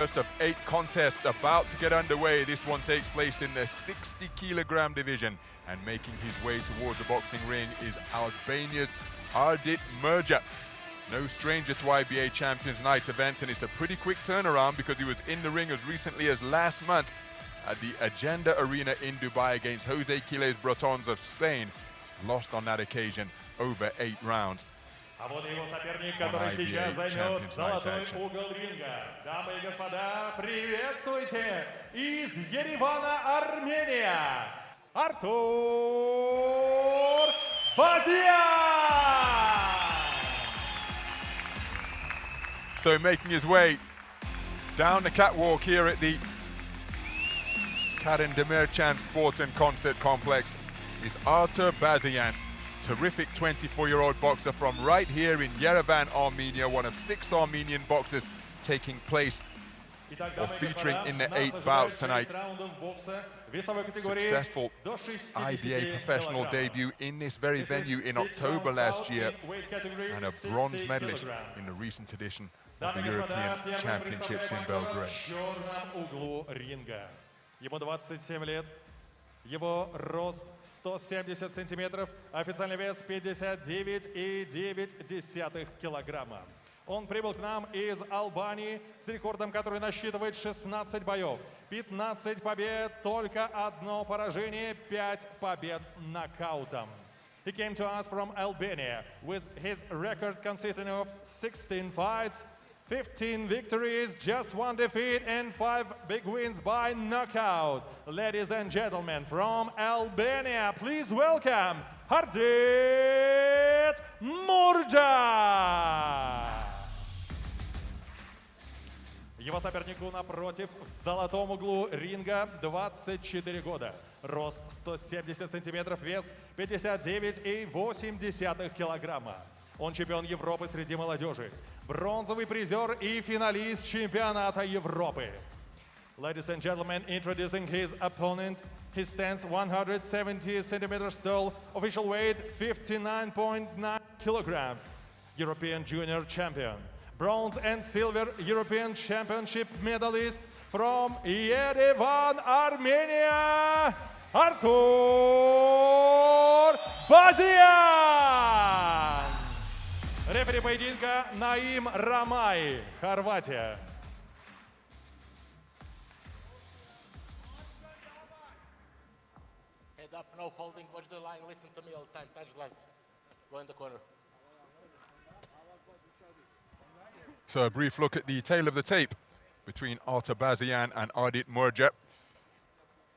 First of 8 contests about to get underway. This one takes place in the 60kg division, and making his way towards the boxing ring is Albania's Ardit MURJA. No stranger to IBA Champions Night events, and it's a pretty quick turnaround because he was in the ring as recently as last month at the Agenda Arena in Dubai against Jose Quiles Bretons of Spain. Lost on that occasion over 8 rounds. А вот его соперник, который сейчас займет золотой угол ринга. Дамы и господа, приветствуйте из Еревана, Армения, Артур Базеян! So making his way down the catwalk here at the Demirtchian Sports and Concert Complex is Artur Bazeyan. Terrific 24-year-old boxer from right here in Yerevan, Armenia, one of 6 Armenian boxers taking place or featuring in the 8 bouts tonight. Successful IBA professional debut in this very venue in October last year, and a bronze medalist in the recent edition of the European Championships in Belgrade. Ему 27 лет. Его рост 170 сантиметров, официальный вес 59,9 килограмма. Он прибыл к нам из Албании с рекордом, который насчитывает 16 боев, 15 побед, только одно поражение, 5 побед нокаутом. He came to us from Albania with his record consisting of 16 fights, 15 victories, just 1 defeat, and 5 big wins by knockout. Ladies and gentlemen, from Albania, please welcome Ardit MURJA! Его сопернику напротив, в золотом углу ринга, 24 года. Рост 170 сантиметров, вес 59,8 килограмма. Он чемпион Европы среди молодежи, бронзовый призер и финалист чемпионата Европы. Ladies and gentlemen, introducing his opponent. He stands 170 centimeters tall, official weight 59.9 kilograms. European junior champion, bronze and silver European championship medalist from Yerevan, Armenia, Artur Bazeyan! Рефери поединка Наим Рамай, Хорватия. Head up, no holding, watch the line, listen to me all the time, touch gloves, go in the corner. So a brief look at the tail of the tape between Artur Bazeyan and Ardit MURJA.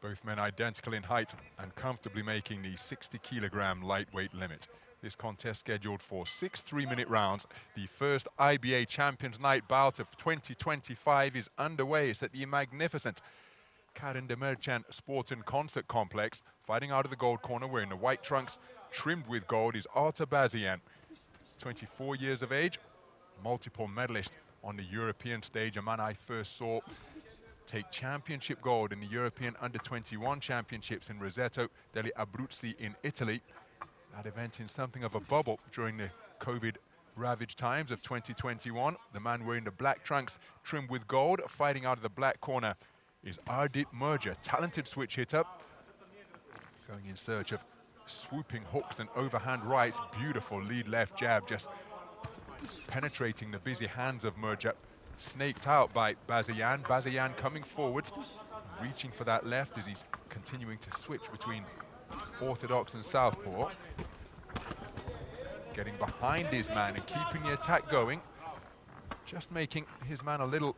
Both men identical in height and comfortably making the 60kg lightweight limit. This contest scheduled for 6 3-minute rounds. The first IBA Champions Night bout of 2025 is underway. It's at the magnificent Demirtchian Sports and Concert Complex. Fighting out of the gold corner, wearing the white trunks trimmed with gold, is Artur Bazeyan. 24 years of age, multiple medalist on the European stage. A man I first saw take championship gold in the European Under-21 Championships in Roseto degli Abruzzi in Italy. That event in something of a bubble during the COVID-ravaged times of 2021. The man wearing the black trunks trimmed with gold, fighting out of the black corner, is Ardit MURJA. Talented switch hitter, going in search of swooping hooks and overhand rights. Beautiful lead left jab, just penetrating the busy hands of MURJA. Snaked out by Bazeyan. Bazeyan coming forward, reaching for that left as he's continuing to switch between orthodox and southpaw. Getting behind his man and keeping the attack going. Just making his man a little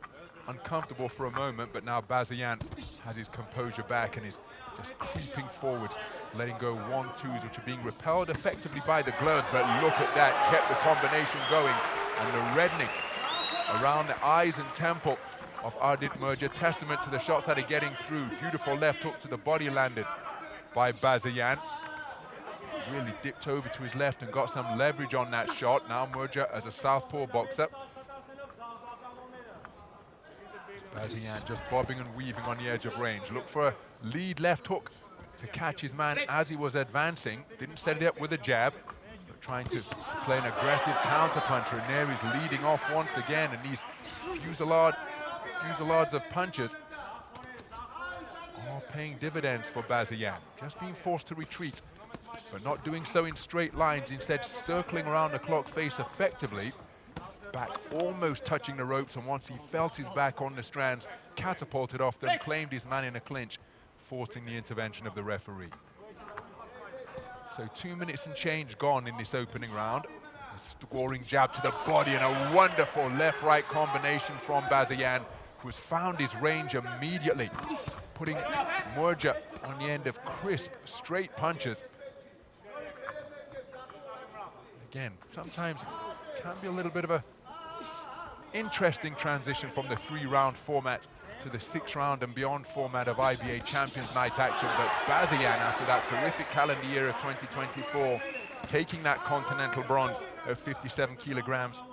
uncomfortable for a moment, but now Bazeyan has his composure back and is just creeping forward, letting go 1-2s, which are being repelled effectively by the gloves. But look at that, kept the combination going, and the reddening around the eyes and temple of Ardit MURJA, testament to the shots that are getting through. Beautiful left hook to the body landed by Bazeyan. Really dipped over to his left and got some leverage on that shot. Now MURJA as a southpaw boxer. Bazeyan just bobbing and weaving on the edge of range. Look for a lead left hook to catch his man as he was advancing. Didn't set it up with a jab, but trying to play an aggressive counter puncher. And there he's leading off once again, and these fusillades of punches are paying dividends for Bazeyan. Just being forced to retreat, but not doing so in straight lines, instead circling around the clock face effectively. Back almost touching the ropes, and once he felt his back on the strands, catapulted off them, claimed his man in a clinch, forcing the intervention of the referee. So 2 minutes and change gone in this opening round. A scoring jab to the body and a wonderful left-right combination from Bazeyan, who has found his range immediately, putting MURJA on the end of crisp, straight punches. Again, sometimes it can be a little bit of a interesting transition from the 3-round format to the 6-round and beyond format of IBA Champions Night action, but Bazeyan, after that terrific calendar year of 2024, taking that continental bronze of 57 kilograms,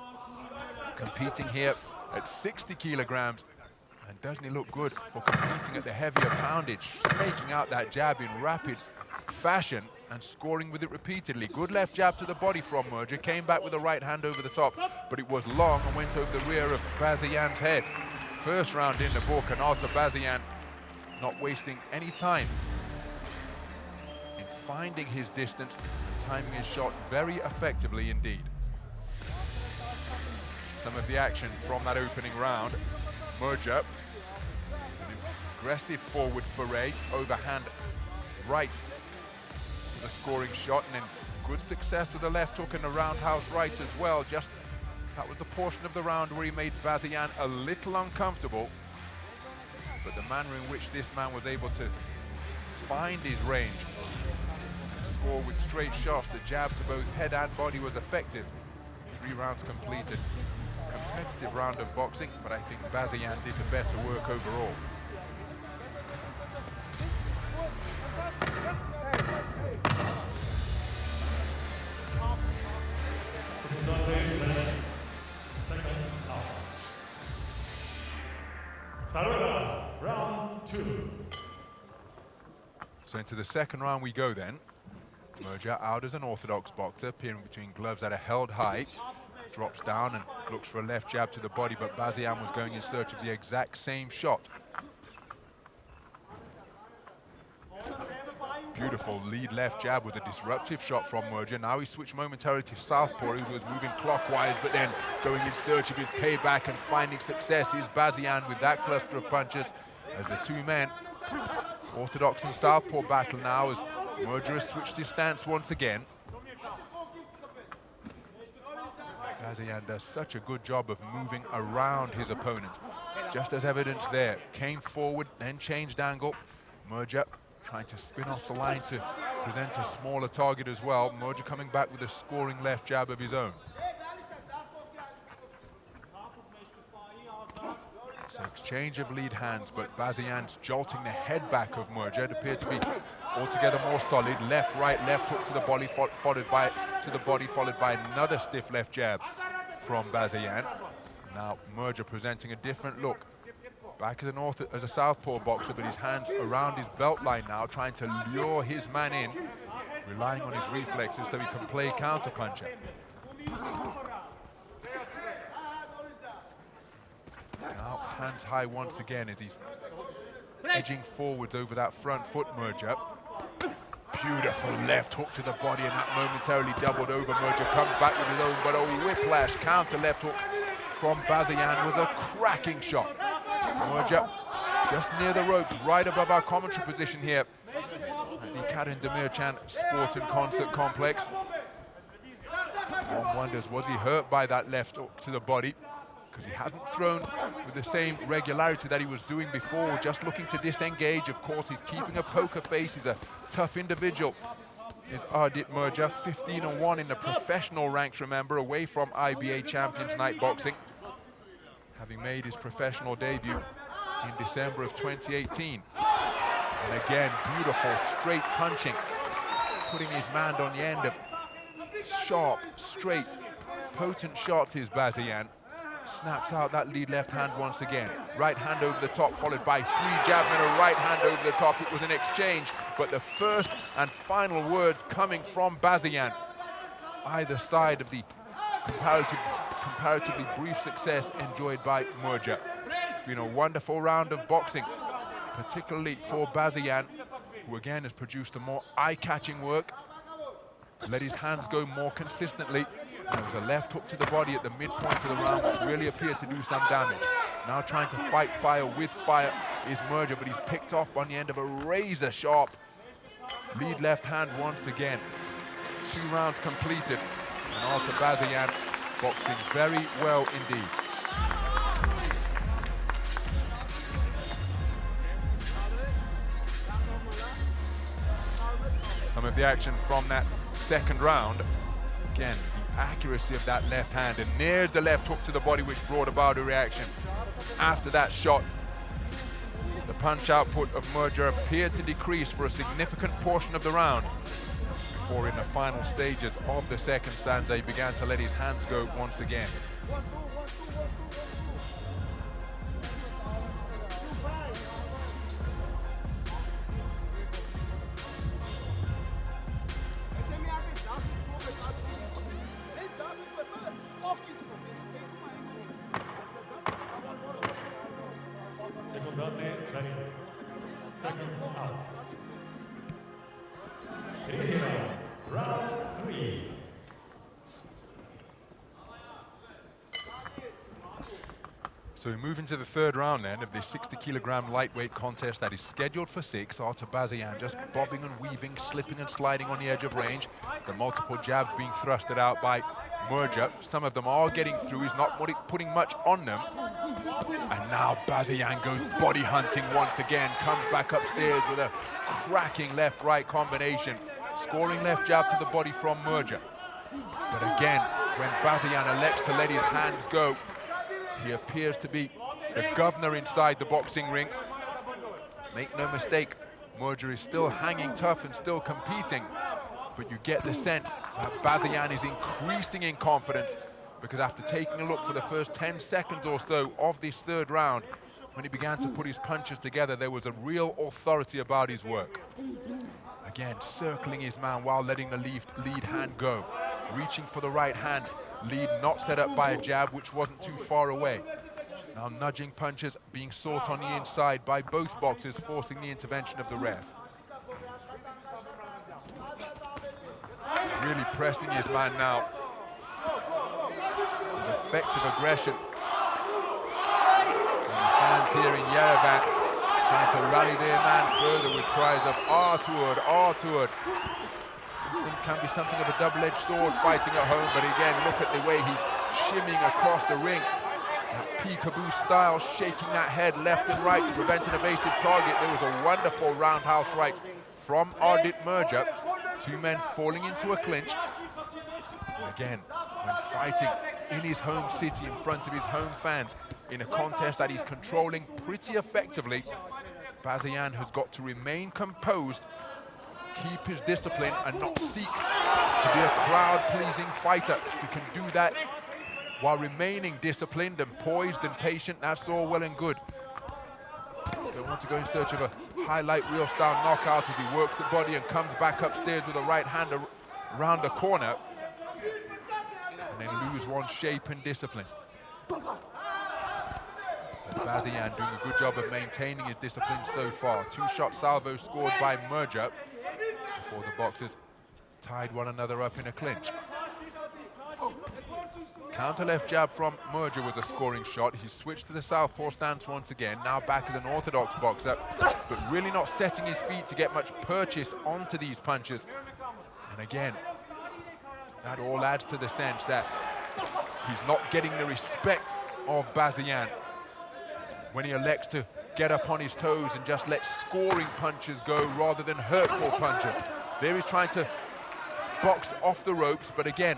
competing here at 60 kilograms, and doesn't he look good for competing at the heavier poundage, snaking out that jab in rapid fashion and scoring with it repeatedly. Good left jab to the body from MURJA, came back with a right hand over the top, but it was long and went over the rear of Bazeyan's head. First round in the book, and Artur Bazeyan not wasting any time in finding his distance and timing his shots very effectively indeed. Some of the action from that opening round. MURJA, an aggressive forward foray, overhand right with a scoring shot, and then good success with a left hook and a roundhouse right as well. Just that was the portion of the round where he made Bazeyan a little uncomfortable, but the manner in which this man was able to find his range, score with straight shots, the jab to both head and body was effective. 3 rounds completed. Competitive round of boxing, but I think Bazeyan did the better work overall. Round 2. So into the second round we go then. MURJA out as an orthodox boxer, appearing between gloves that are held high. Drops down and looks for a left jab to the body, but Bazeyan was going in search of the exact same shot. Beautiful lead left jab with a disruptive shot from MURJA. Now he switched momentarily to southpaw. He was moving clockwise, but then going in search of his payback and finding success is Bazeyan with that cluster of punches as the two men, orthodox and southpaw, battle now as MURJA has switched his stance once again. Bazeyan does such a good job of moving around his opponent. Just as evidence there, came forward, then changed angle. MURJA trying to spin off the line to present a smaller target as well. MURJA coming back with a scoring left jab of his own. So exchange of lead hands, but Bazeyan's jolting the head back of MURJA. It appeared to be altogether more solid. Left, right, left hook to the body, followed by another stiff left jab from Bazeyan. Now MURJA presenting a different look. Back as a southpaw boxer, but his hands around his belt line now, trying to lure his man in, relying on his reflexes so he can play counterpuncher. Now hands high once again as he's edging forwards over that front foot, MURJA. Beautiful left hook to the body, and that momentarily doubled over. MURJA comes back with his own, but a whiplash counter left hook from Bazeyan was a cracking shot. MURJA just near the ropes, right above our commentary position here at the Demirtchian Sport and Concert Complex. One wonders, was he hurt by that left hook to the body? Because he hasn't thrown with the same regularity that he was doing before, just looking to disengage. Of course, he's keeping a poker face. He's a tough individual. Is Ardit MURJA, 15-1 in the professional ranks, remember, away from IBA Champions Night Boxing, having made his professional debut in December of 2018. And again, beautiful straight punching, putting his man on the end of sharp, straight, potent shots is Bazeyan. Snaps out that lead left hand once again. Right hand over the top, followed by 3 jabs and a right hand over the top. It was an exchange, but the first and final words coming from Bazeyan, either side of the comparatively brief success enjoyed by MURJA. It's been a wonderful round of boxing, particularly for Bazeyan, who again has produced a more eye-catching work, let his hands go more consistently. There was a left hook to the body at the midpoint of the round, which really appeared to do some damage. Now trying to fight fire with fire is MURJA, but he's picked off on the end of a razor-sharp lead left hand once again. 2 rounds completed, and Artur Bazeyan boxing very well indeed. Some of the action from that second round. Again, the accuracy of that left hand, and near the left hook to the body, which brought about a reaction. After that shot, the punch output of MURJA appeared to decrease for a significant portion of the round, before in the final stages of the second stanza, he began to let his hands go once again. Seconds out. Round 3. So we move into the third round then of this 60-kilogram lightweight contest that is scheduled for 6. Artur Bazeyan just bobbing and weaving, slipping and sliding on the edge of range. The multiple jabs being thrusted out by MURJA. Some of them are getting through. He's not putting much on them. And now Bazeyan goes body hunting once again, comes back upstairs with a cracking left-right combination, scoring left jab to the body from MURJA. But again, when Bazeyan elects to let his hands go, he appears to be the governor inside the boxing ring. Make no mistake, MURJA is still hanging tough and still competing, but you get the sense that Bazeyan is increasing in confidence, because after taking a look for the first 10 seconds or so of this third round, when he began to put his punches together, there was a real authority about his work. Again, circling his man while letting the lead hand go, reaching for the right hand, lead not set up by a jab, which wasn't too far away. Now nudging punches being sought on the inside by both boxers, forcing the intervention of the ref. Really pressing his man now. With effective aggression. And the fans here in Yerevan trying to rally their man further with cries of Artur, Artur. It can be something of a double-edged sword fighting at home, but again, look at the way he's shimmying across the ring. That peekaboo style, shaking that head left and right to prevent an evasive target. There was a wonderful roundhouse right from Ardit MURJA. 2 men falling into a clinch. And again, when fighting in his home city in front of his home fans, in a contest that he's controlling pretty effectively, Bazeyan has got to remain composed, keep his discipline, and not seek to be a crowd-pleasing fighter. If he can do that while remaining disciplined and poised and patient, that's all well and good. Don't want to go in search of a highlight reel style knockout as he works the body and comes back upstairs with a right hand around the corner, and then lose one shape and discipline. But Bazeyan doing a good job of maintaining his discipline so far. 2-shot salvo scored by MURJA before the boxers tied one another up in a clinch. Counter left jab from MURJA was a scoring shot. He switched to the southpaw stance once again, now back as an orthodox boxer, but really not setting his feet to get much purchase onto these punches. And again, that all adds to the sense that he's not getting the respect of Bazeyan when he elects to get up on his toes and just let scoring punches go rather than hurtful punches. There he's trying to box off the ropes, but again,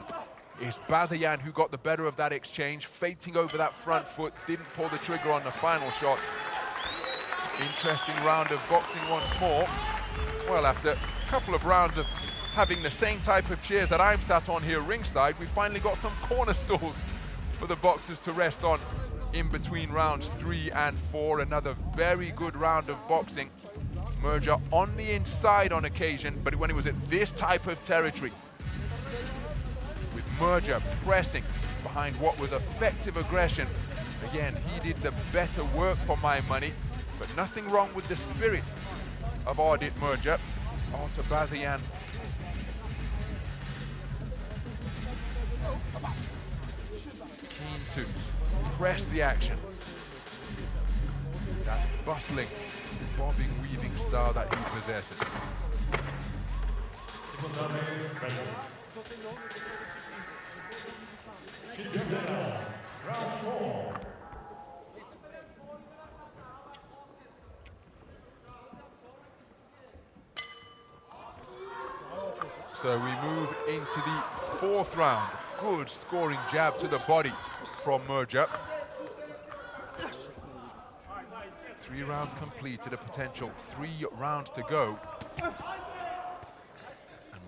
it's Bazeyan who got the better of that exchange, fainting over that front foot, didn't pull the trigger on the final shot. Interesting round of boxing once more. Well, after a couple of rounds of having the same type of chairs that I'm sat on here ringside, we finally got some corner stools for the boxers to rest on in between rounds 3 and 4. Another very good round of boxing. MURJA on the inside on occasion, but when it was at this type of territory, with MURJA pressing behind what was effective aggression Again, he did the better work for my money, but nothing wrong with the spirit of Ardit MURJA. Artur BAZEYAN keen to press the action. That bustling, bobbing, weaving style that he possesses. So we move into the fourth round. Good scoring jab to the body from MURJA. 3 rounds completed, a potential 3 rounds to go. And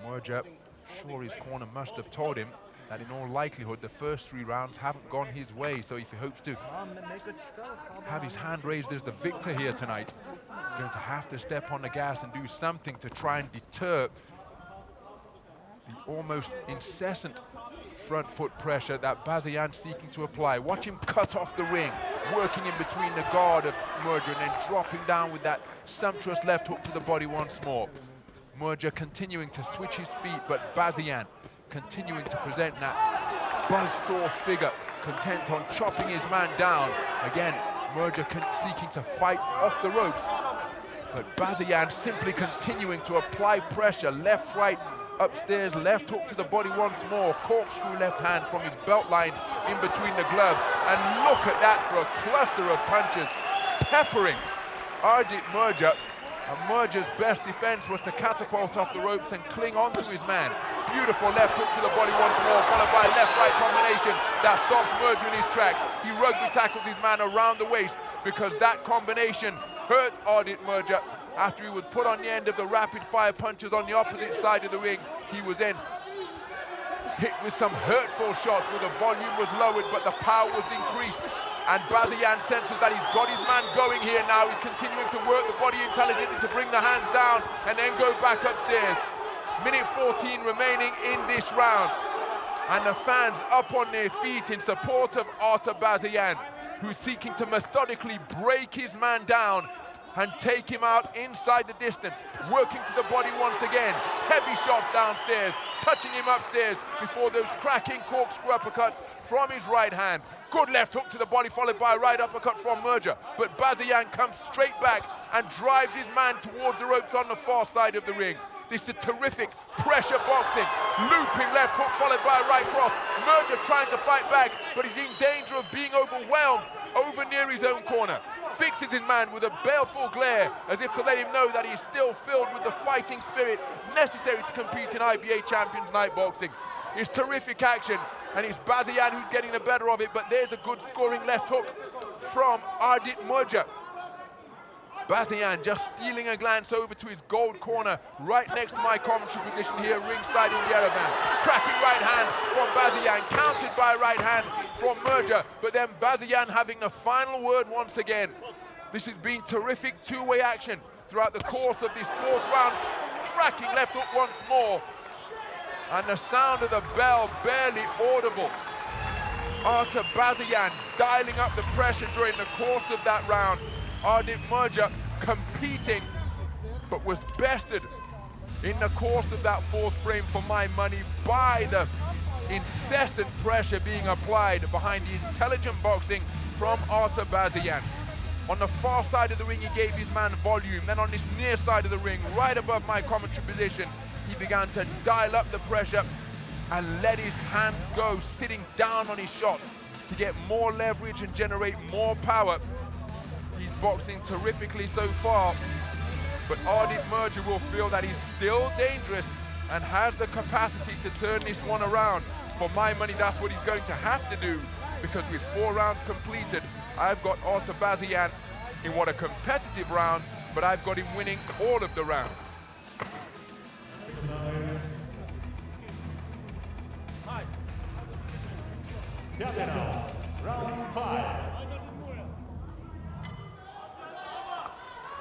MURJA, sure his corner must have told him that in all likelihood the first 3 rounds haven't gone his way, so if he hopes to have his hand raised as the victor here tonight, he's going to have to step on the gas and do something to try and deter the almost incessant front foot pressure that BAZEYAN's seeking to apply. Watch him cut off the ring, working in between the guard of MURJA and then dropping down with that sumptuous left hook to the body once more. MURJA continuing to switch his feet, but BAZEYAN continuing to present that buzzsaw figure, content on chopping his man down. Again, MURJA seeking to fight off the ropes, but BAZEYAN simply continuing to apply pressure, left, right, upstairs, left hook to the body once more, corkscrew left hand from his belt line in between the gloves, and look at that for a cluster of punches, peppering Ardit MURJA. And MURJA's best defense was to catapult off the ropes and cling on to his man. Beautiful left hook to the body once more, followed by left-right combination that stops MURJA in his tracks. He rugby tackles his man around the waist because that combination hurt Ardit MURJA. After he was put on the end of the rapid-fire punches on the opposite side of the ring, he was then hit with some hurtful shots where the volume was lowered but the power was increased. And BAZEYAN senses that he's got his man going here now. He's continuing to work the body intelligently to bring the hands down and then go back upstairs. Minute 14 remaining in this round. And the fans up on their feet in support of Artur BAZEYAN, who's seeking to methodically break his man down and take him out inside the distance, working to the body once again. Heavy shots downstairs, touching him upstairs before those cracking corkscrew uppercuts from his right hand. Good left hook to the body, followed by a right uppercut from MURJA. But BAZEYAN comes straight back and drives his man towards the ropes on the far side of the ring. This is terrific pressure boxing. Looping left hook followed by a right cross. MURJA trying to fight back, but he's in danger of being overwhelmed over near his own corner. Fixes his man with a baleful glare as if to let him know that he's still filled with the fighting spirit necessary to compete in IBA Champions Night Boxing. It's terrific action, and it's BAZEYAN who's getting the better of it, but there's a good scoring left hook from Ardit MURJA. BAZEYAN just stealing a glance over to his gold corner right next to my commentary position here ringside in Yerevan. Cracking right hand from BAZEYAN, countered by right hand from MURJA, but then BAZEYAN having the final word once again. This has been terrific two-way action throughout the course of this fourth round. Cracking left hook once more, and the sound of the bell barely audible. Artur BAZEYAN dialing up the pressure during the course of that round. Ardit MURJA competing, but was bested in the course of that fourth frame for my money by the incessant pressure being applied behind the intelligent boxing from Artur BAZEYAN. On the far side of the ring, he gave his man volume. Then on this near side of the ring, right above my commentary position, he began to dial up the pressure and let his hands go, sitting down on his shots to get more leverage and generate more power. He's boxing terrifically so far, but Ardit MURJA will feel that he's still dangerous and has the capacity to turn this one around. For my money, that's what he's going to have to do, because with 4 rounds completed, I've got Artur BAZEYAN in what are competitive rounds, but I've got him winning all of the rounds. Round 5.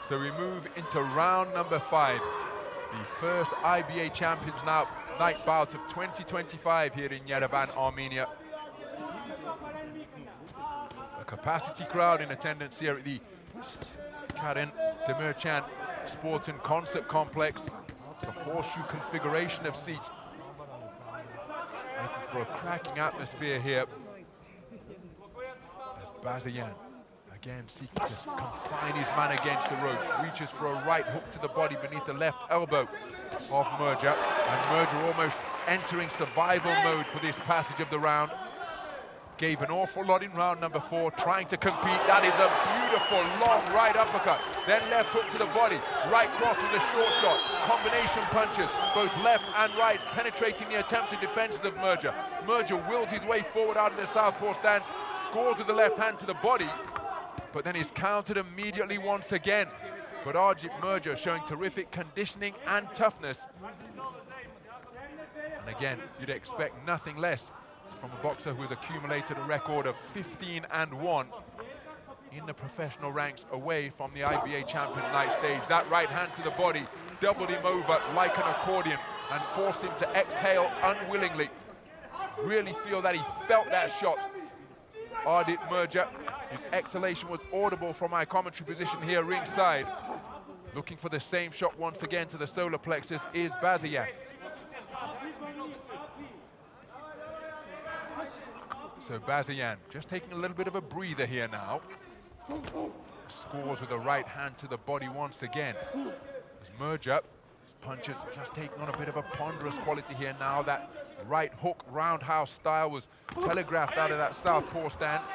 So we move into round number 5, the first IBA Champions Night bout of 2025 here in Yerevan, Armenia. A capacity crowd in attendance here at the Karen Demirtchian Sports and Concert Complex. It's a horseshoe configuration of seats, making for a cracking atmosphere here. As Bazeyan again seeking to confine his man against the ropes, reaches for a right hook to the body beneath the left elbow of MURJA, and MURJA almost entering survival mode for this passage of the round. Gave an awful lot in round number 4, trying to compete. That is a beautiful long right uppercut. Then left hook to the body, right cross with a short shot. Combination punches, both left and right, penetrating the attempted defenses of MURJA. MURJA wills his way forward out of the southpaw stance, scores with the left hand to the body, but then is countered immediately once again. But Ardit MURJA showing terrific conditioning and toughness. And again, you'd expect nothing less from a boxer who has accumulated a record of 15-1 in the professional ranks away from the IBA champion night stage. That right hand to the body doubled him over like an accordion and forced him to exhale unwillingly. Really feel that he felt that shot. Ardit MURJA, his exhalation was audible from my commentary position here ringside. Looking for the same shot once again to the solar plexus is Bazeyan. So Bazeyan just taking a little bit of a breather here now. Scores with a right hand to the body once again. As MURJA, his punches just taking on a bit of a ponderous quality here now. That right hook roundhouse style was telegraphed out of that southpaw stance.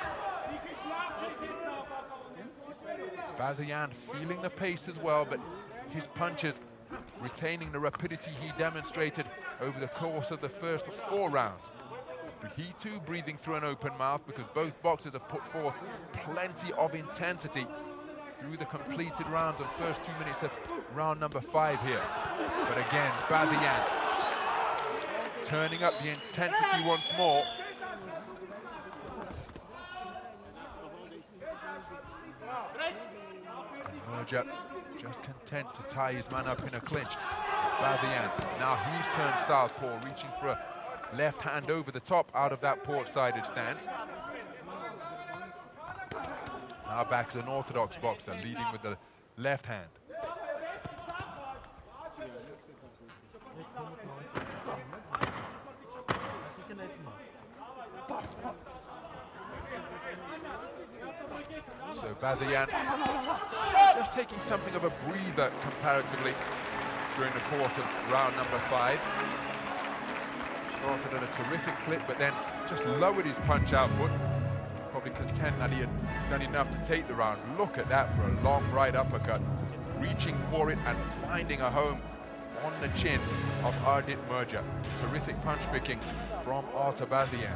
Bazeyan feeling the pace as well, but his punches retaining the rapidity he demonstrated over the course of the first 4 rounds. But he too breathing through an open mouth, because both boxers have put forth plenty of intensity through the completed rounds of first 2 minutes of round number 5 here. But again, Bazeyan turning up the intensity once more. MURJA just content to tie his man up in a clinch. Bazeyan, now he's turned southpaw, reaching for a left hand over the top out of that port-sided stance. Now back to an orthodox boxer, leading with the left hand. So Bazeyan just taking something of a breather comparatively during the course of round number 5. Started at a terrific clip, but then just lowered his punch output. Probably content that he had done enough to take the round. Look at that for a long right uppercut. Reaching for it and finding a home on the chin of Ardit MURJA. Terrific punch picking from Artur Bazeyan.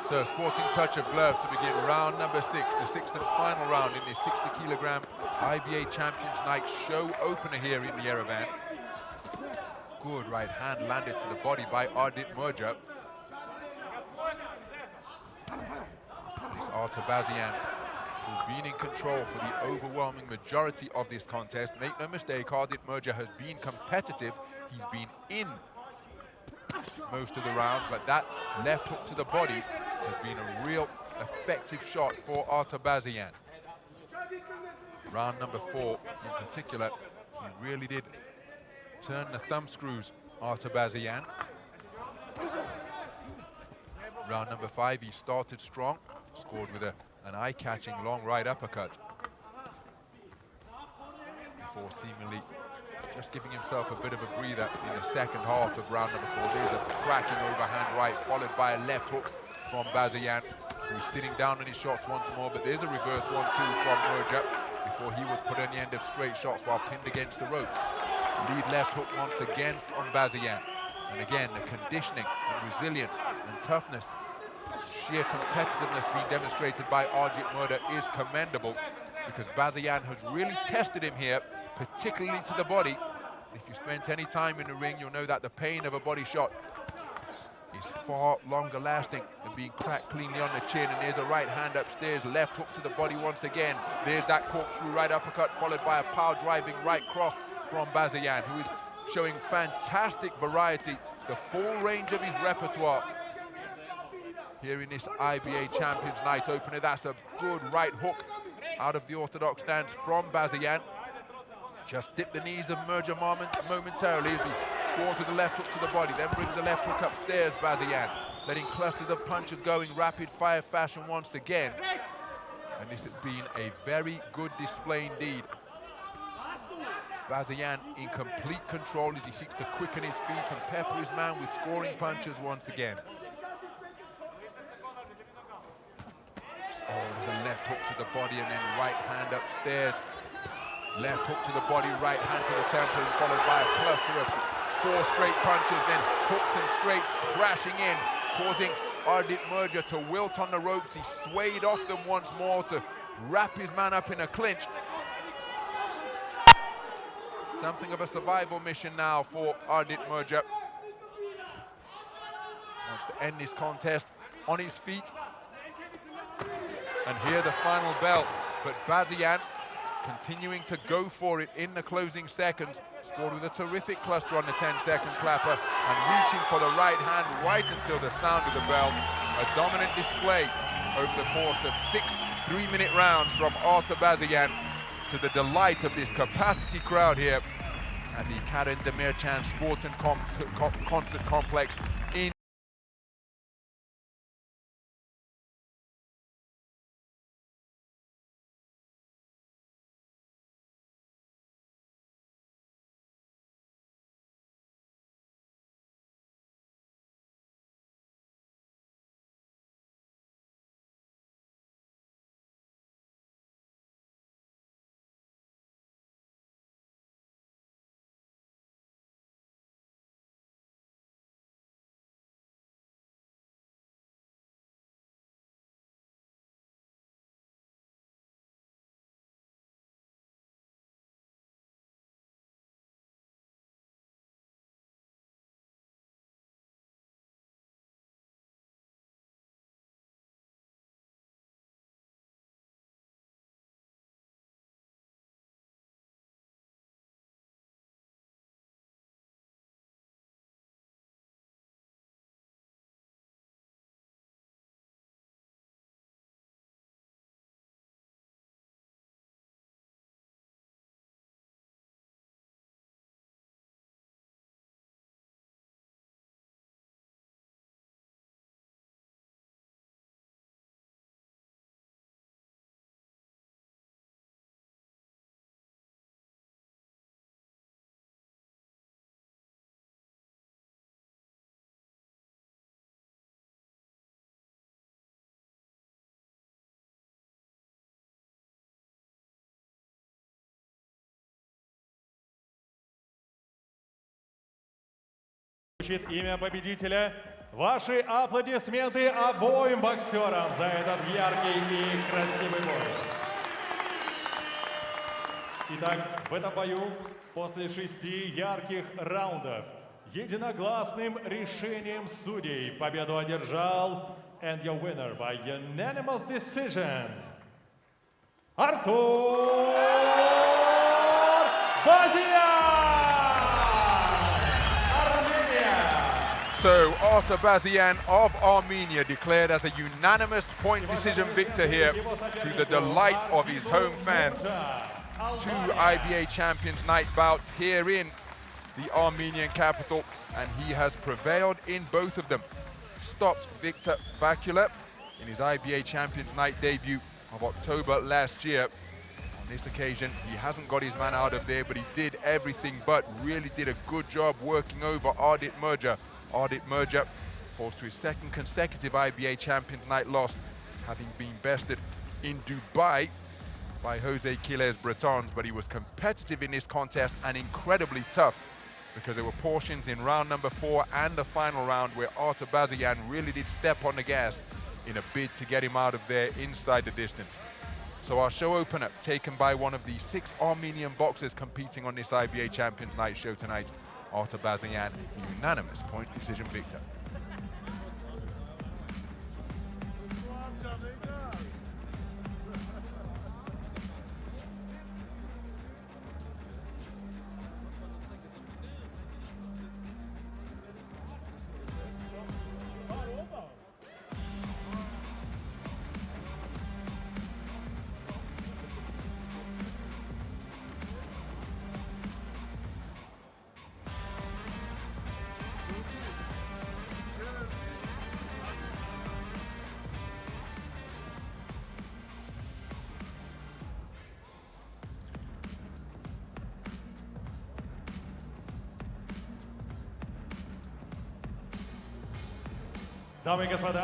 So a sporting touch of gloves to begin round number 6, the 6th and final round in the 60kg IBA Champions Night show opener here in Yerevan. Good right hand landed to the body by Ardit MURJA. This Artur Bazeyan, who's been in control for the overwhelming majority of this contest. Make no mistake, Ardit MURJA has been competitive. He's been in most of the rounds, but that left hook to the body has been a real effective shot for Artur Bazeyan. Round number 4 in particular, he really did turn the thumb screws, Artur Bazeyan. Round number 5, he started strong, scored with an eye-catching long right uppercut, before seemingly just giving himself a bit of a breather in the second half of round number 4. There's a cracking overhand right, followed by a left hook from Bazeyan. who's sitting down on his shots once more, but there's a reverse 1-2 from MURJA before he was put on the end of straight shots while pinned against the ropes. Lead left hook once again from BAZEYAN. And again, the conditioning and resilience and toughness, sheer competitiveness being demonstrated by Ardit MURJA is commendable, because BAZEYAN has really tested him here, particularly to the body. If you spent any time in the ring, you'll know that the pain of a body shot is far longer lasting than being cracked cleanly on the chin. And there's a right hand upstairs, left hook to the body once again. There's that corkscrew right uppercut, followed by a power driving right cross from BAZEYAN, who is showing fantastic variety, the full range of his repertoire here in this IBA Champions Night opener. That's a good right hook out of the orthodox stance from BAZEYAN. Just dipped the knees of MURJA momentarily as he scores with the left hook to the body, then brings the left hook upstairs, BAZEYAN, letting clusters of punches going rapid fire fashion once again. And this has been a very good display indeed. BAZEYAN in complete control as he seeks to quicken his feet and pepper his man with scoring punches once again. Oh, there's a left hook to the body and then right hand upstairs. Left hook to the body, right hand to the temple, and followed by a cluster of 4 straight punches, then hooks and straights crashing in, causing Ardit MURJA to wilt on the ropes. He swayed off them once more to wrap his man up in a clinch. Something of a survival mission now for Ardit MURJA. Wants to end this contest on his feet. And hear the final bell, but BAZEYAN continuing to go for it in the closing seconds. Scored with a terrific cluster on the 10-second clapper and reaching for the right hand right until the sound of the bell. A dominant display over the course of 6 3-minute rounds from Artur BAZEYAN, to the delight of this capacity crowd here at the Karen Demirtchian Sport and Concert Complex in Звучит имя победителя. Ваши аплодисменты обоим боксерам за этот яркий и красивый бой. Итак, в этом бою после 6 ярких раундов единогласным решением судей победу одержал, and your winner by unanimous decision, Artur BAZEYAN! So Artur BAZEYAN of Armenia declared as a unanimous point decision victor here, to the delight of his home fans. 2 IBA Champions Night bouts here in the Armenian capital, and he has prevailed in both of them. Stopped Victor Vakula in his IBA Champions Night debut of October last year. On this occasion, he hasn't got his man out of there, but he did everything but really did a good job working over Ardit MURJA. Ardit MURJA falls to his 2nd consecutive IBA Champions Night loss, having been bested in Dubai by Jose Quiles Bretons, but he was competitive in this contest and incredibly tough because there were portions in round number 4 and the final round where Artur BAZEYAN really did step on the gas in a bid to get him out of there inside the distance. So our show opener, taken by one of the 6 Armenian boxers competing on this IBA Champions Night show tonight, Artur BAZEYAN, unanimous point decision victor. Дамы и господа,